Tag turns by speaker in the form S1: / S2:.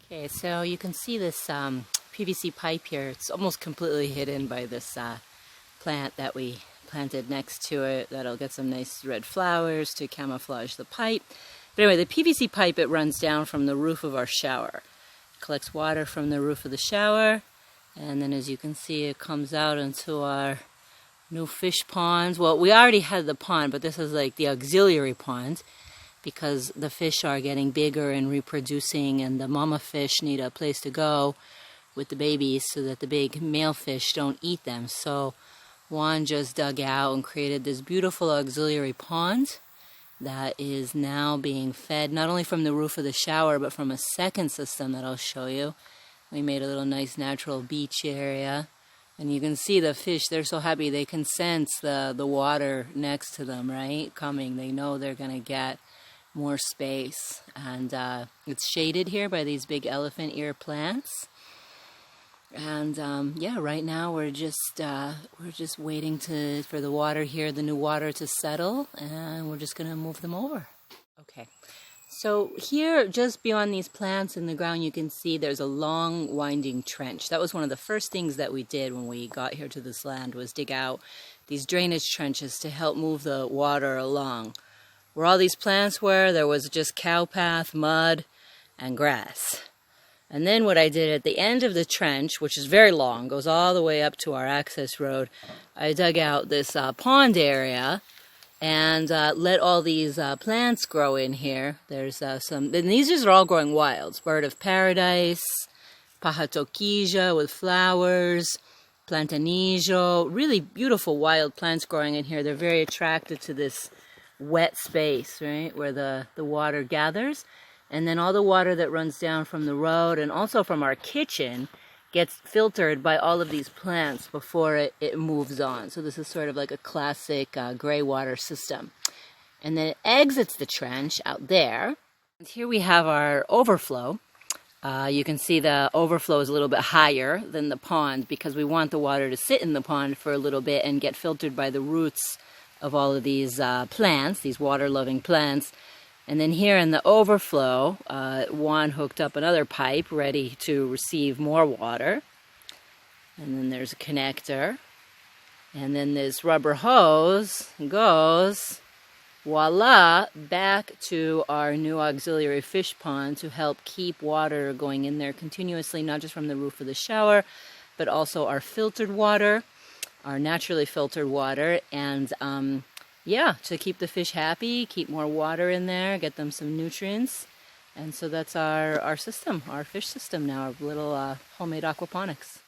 S1: Okay, so you can see this PVC pipe here. It's almost completely hidden by this plant that we planted next to it. That'll get some nice red flowers to camouflage the pipe. But anyway, the PVC pipe, it runs down from the roof of our shower. It collects water from the roof of the shower, and then as you can see, it comes out into our new fish ponds. Well, we already had the pond, but this is like the auxiliary pond, because the fish are getting bigger and reproducing, and the mama fish need a place to go with the babies so that the big male fish don't eat them. So Juan just dug out and created this beautiful auxiliary pond that is now being fed not only from the roof of the shower, but from a second system that I'll show you. We made a little nice natural beach area, and you can see the fish. They're so happy. They can sense the water next to them, right, coming. They know they're going to get more space, and it's shaded here by these big elephant ear plants. And yeah, right now we're just waiting for the water here, the new water, to settle, and we're just gonna move them over. Okay, so here, just beyond these plants in the ground, you can see there's a long winding trench. That was one of the first things that we did when we got here to this land, was dig out these drainage trenches to help move the water along. Where all these plants were, there was just cow path, mud, and grass. And then what I did at the end of the trench, which is very long, goes all the way up to our access road, I dug out this pond area and let all these plants grow in here. There's some, and these are all growing wild. Bird of paradise, pajatoquilla with flowers, platanillo, really beautiful wild plants growing in here. They're very attracted to this wet space, right, where the water gathers. And then all the water that runs down from the road and also from our kitchen gets filtered by all of these plants before it moves on. So this is sort of like a classic gray water system. And then it exits the trench out there. And here we have our overflow. You can see the overflow is a little bit higher than the pond because we want the water to sit in the pond for a little bit and get filtered by the roots of all of these plants, these water-loving plants. And then here in the overflow, Juan hooked up another pipe ready to receive more water. And then there's a connector. And then this rubber hose goes, voila, back to our new auxiliary fish pond to help keep water going in there continuously, not just from the roof of the shower, but also our filtered water, our naturally filtered water, and yeah, to keep the fish happy, keep more water in there, get them some nutrients. And so that's our system, our fish system now, our little homemade aquaponics.